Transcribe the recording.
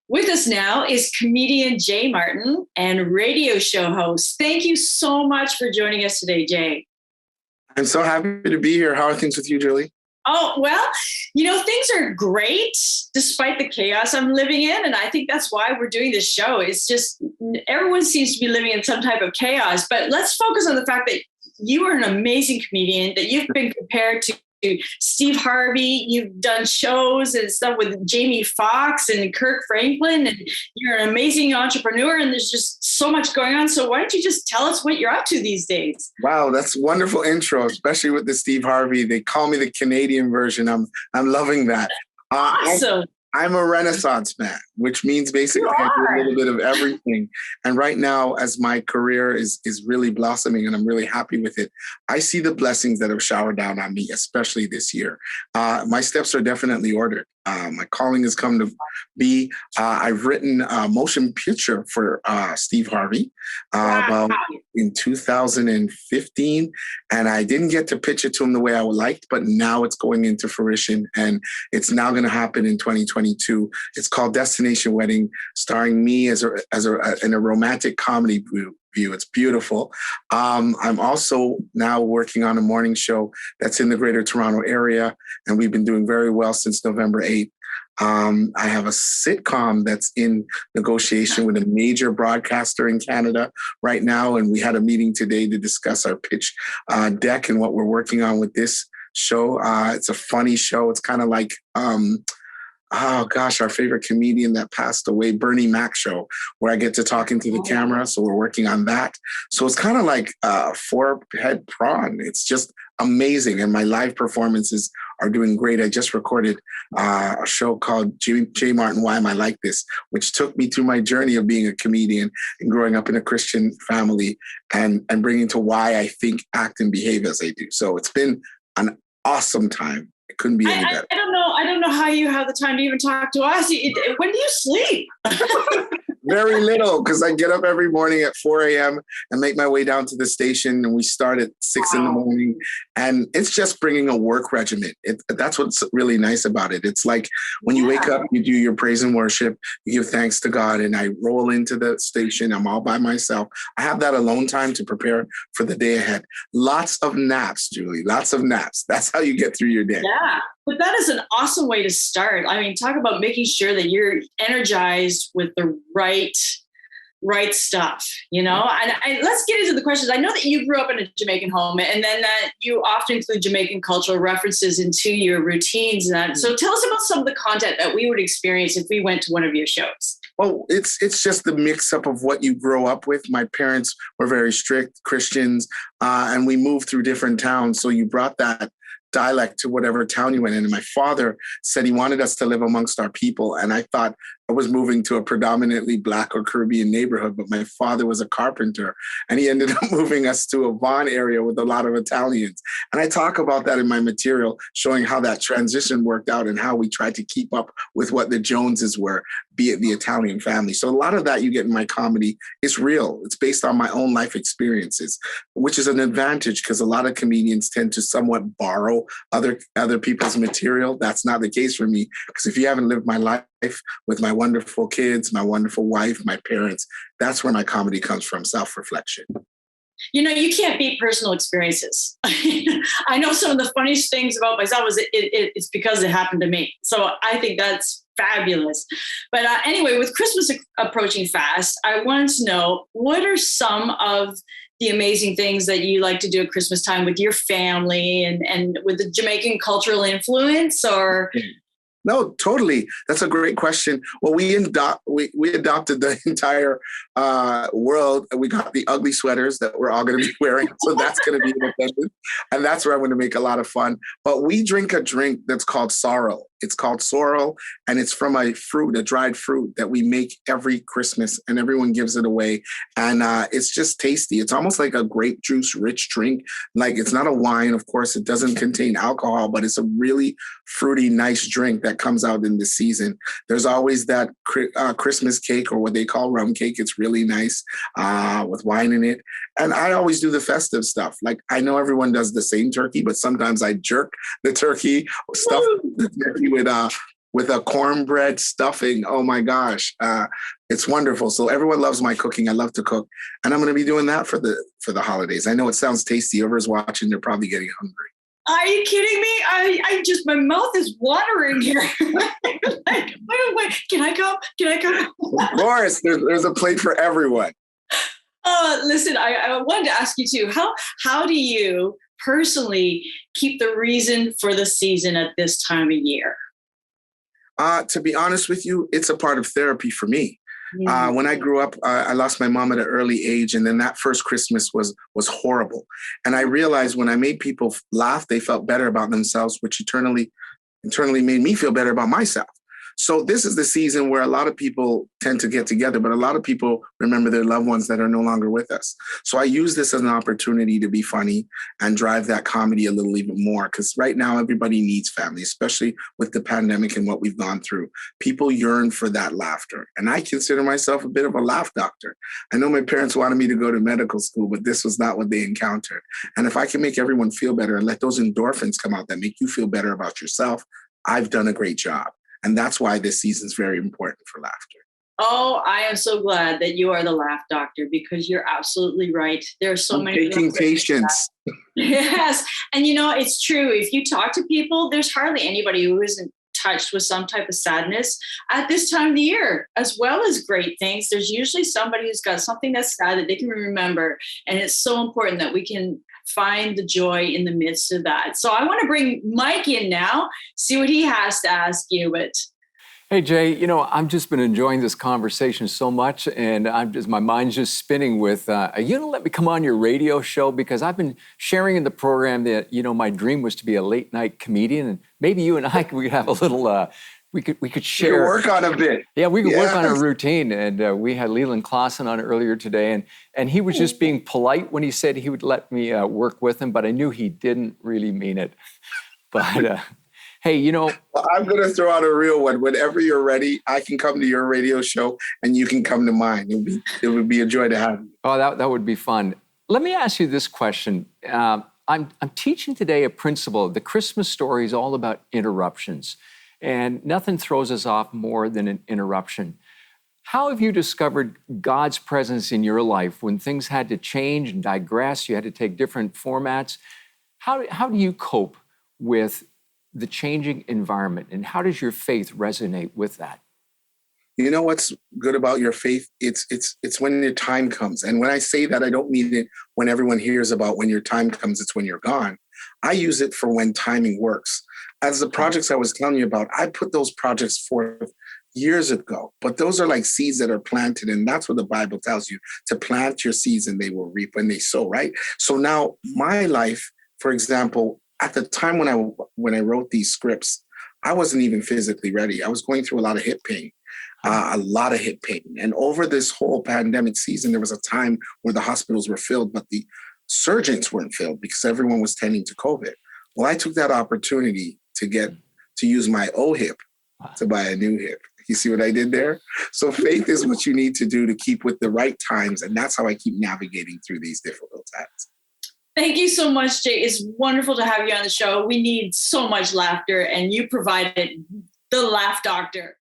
With us now is comedian Jay Martin and radio show host. Thank you so much for joining us today, Jay. I'm so happy to be here. How are things with you, Julie? Oh, well, things are great despite the chaos I'm living in. And I think that's why we're doing this show. It's just everyone seems to be living in some type of chaos. But let's focus on the fact that you are an amazing comedian, that you've been compared to Steve Harvey. You've done shows and stuff with Jamie Foxx and Kirk Franklin, and you're an amazing entrepreneur, and there's just so much going on. So why don't you just tell us what you're up to these days? Wow, that's a wonderful intro, especially with the Steve Harvey. They call me the Canadian version. I'm loving that. Awesome. I'm a Renaissance man, which means basically I do a little bit of everything. And right now, as my career is really blossoming and I'm really happy with it, I see the blessings that have showered down on me, especially this year. My steps are definitely ordered. My calling has come to be. I've written a motion picture for Steve Harvey about in 2015, and I didn't get to pitch it to him the way I would like, but now it's going into fruition, and it's now going to happen in 2022. It's called Destination Wedding, starring me as in a romantic comedy view. It's beautiful. I'm also now working on a morning show that's in the Greater Toronto area, and we've been doing very well since November 8th. I have a sitcom that's in negotiation with a major broadcaster in Canada right now, and we had a meeting today to discuss our pitch deck and what we're working on with this show. It's a funny show. It's kind of like our favorite comedian that passed away, Bernie Mac show, where I get to talk into the camera. So we're working on that. So it's kind of like a four-head prawn. It's just amazing. And my live performances are doing great. I just recorded a show called Jay Martin, Why Am I Like This?, which took me through my journey of being a comedian and growing up in a Christian family and bringing to why I think, act, and behave as I do. So it's been an awesome time. It couldn't be any better. I don't know how you have the time to even talk to us. When do you sleep? Very little, because I get up every morning at 4 a.m. and make my way down to the station, and we start at 6 in the morning. And it's just bringing a work regimen. That's what's really nice about it. It's like when you wake up, you do your praise and worship, you give thanks to God, and I roll into the station. I'm all by myself. I have that alone time to prepare for the day ahead. Lots of naps, Julie, lots of naps. That's how you get through your day. Yeah. But that is an awesome way to start. I mean, talk about making sure that you're energized with the right stuff, And let's get into the questions. I know that you grew up in a Jamaican home, and then that you often include Jamaican cultural references into your routines. So tell us about some of the content that we would experience if we went to one of your shows. Well, it's just the mix up of what you grow up with. My parents were very strict Christians, and we moved through different towns. So you brought that dialect to whatever town you went in. And my father said he wanted us to live amongst our people. And I thought I was moving to a predominantly Black or Caribbean neighborhood, but my father was a carpenter, and he ended up moving us to a Vaughan area with a lot of Italians. And I talk about that in my material, showing how that transition worked out and how we tried to keep up with what the Joneses were, be it the Italian family. So a lot of that you get in my comedy is real. It's based on my own life experiences, which is an advantage because a lot of comedians tend to somewhat borrow other people's material. That's not the case for me, because if you haven't lived my life with my wonderful kids, my wonderful wife, my parents, that's where my comedy comes from, self-reflection. You can't beat personal experiences. I know some of the funniest things about myself is it's because it happened to me. So I think that's fabulous. But anyway, with Christmas approaching fast, I wanted to know, what are some of the amazing things that you like to do at Christmas time with your family and with the Jamaican cultural influence? Or No, totally. That's a great question. Well, we adopted the entire world. We got the ugly sweaters that we're all going to be wearing. So that's going to be independent. And that's where I'm going to make a lot of fun. But we drink a drink that's called sorrel. It's called sorrel, and it's from a dried fruit that we make every Christmas, and everyone gives it away. And it's just tasty. It's almost like a grape juice rich drink. Like, it's not a wine, of course. It doesn't contain alcohol, but it's a really fruity, nice drink that comes out in the season. There's always that Christmas cake, or what they call rum cake. It's really nice with wine in it. And I always do the festive stuff. Like, I know everyone does the same turkey, but sometimes I jerk the turkey, stuff the turkey with with a cornbread stuffing. Oh my gosh. It's wonderful. So everyone loves my cooking. I love to cook. And I'm going to be doing that for the holidays. I know it sounds tasty. Whoever's watching, they're probably getting hungry. Are you kidding me? I just, my mouth is watering here. Like, wait, can I come? Can I come? Of course, there's a plate for everyone. Listen, I wanted to ask you too, how do you personally keep the reason for the season at this time of year? To be honest with you, it's a part of therapy for me. When I grew up, I lost my mom at an early age, and then that first Christmas was horrible. And I realized when I made people laugh, they felt better about themselves, which internally made me feel better about myself. So this is the season where a lot of people tend to get together, but a lot of people remember their loved ones that are no longer with us. So I use this as an opportunity to be funny and drive that comedy a little even more, because right now everybody needs family, especially with the pandemic and what we've gone through. People yearn for that laughter. And I consider myself a bit of a laugh doctor. I know my parents wanted me to go to medical school, but this was not what they encountered. And if I can make everyone feel better and let those endorphins come out that make you feel better about yourself, I've done a great job. And that's why this season is very important for laughter. Oh, I am so glad that you are the laugh doctor, because you're absolutely right. There are so many taking patience. Yes. And it's true. If you talk to people, there's hardly anybody who isn't touched with some type of sadness at this time of the year, as well as great things. There's usually somebody who's got something that's sad that they can remember. And it's so important that we can find the joy in the midst of that. So I want to bring Mike in now, see what he has to ask you. But hey, Jay, I've just been enjoying this conversation so much, and my mind's just spinning with, are you going to let me come on your radio show? Because I've been sharing in the program that, my dream was to be a late night comedian, and maybe you and I could have a little, we could share. We could work on a bit. Yeah, we could work on a routine. And we had Leland Clausen on earlier today, and he was just being polite when he said he would let me work with him, but I knew he didn't really mean it. But hey, Well, I'm going to throw out a real one. Whenever you're ready, I can come to your radio show and you can come to mine. It would be a joy to have you. Oh, that would be fun. Let me ask you this question. I'm teaching today a principle. The Christmas story is all about interruptions, and nothing throws us off more than an interruption. How have you discovered God's presence in your life when things had to change and digress? You had to take different formats. How do you cope with the changing environment, and how does your faith resonate with that? You know what's good about your faith? It's when your time comes. And when I say that, I don't mean it when everyone hears about when your time comes, it's when you're gone. I use it for when timing works. As the projects I was telling you about, I put those projects forth years ago, but those are like seeds that are planted. And that's what the Bible tells you, to plant your seeds and they will reap when they sow, right? So now my life, for example, at the time when I wrote these scripts, I wasn't even physically ready. I was going through a lot of hip pain. And over this whole pandemic season, there was a time where the hospitals were filled, but the surgeons weren't filled because everyone was tending to COVID. Well, I took that opportunity to use my old hip to buy a new hip. You see what I did there? So faith is what you need to do to keep with the right times. And that's how I keep navigating through these difficult times. thank you so much, Jay. It's wonderful to have you on the show. We need so much laughter, and you provided the laugh doctor.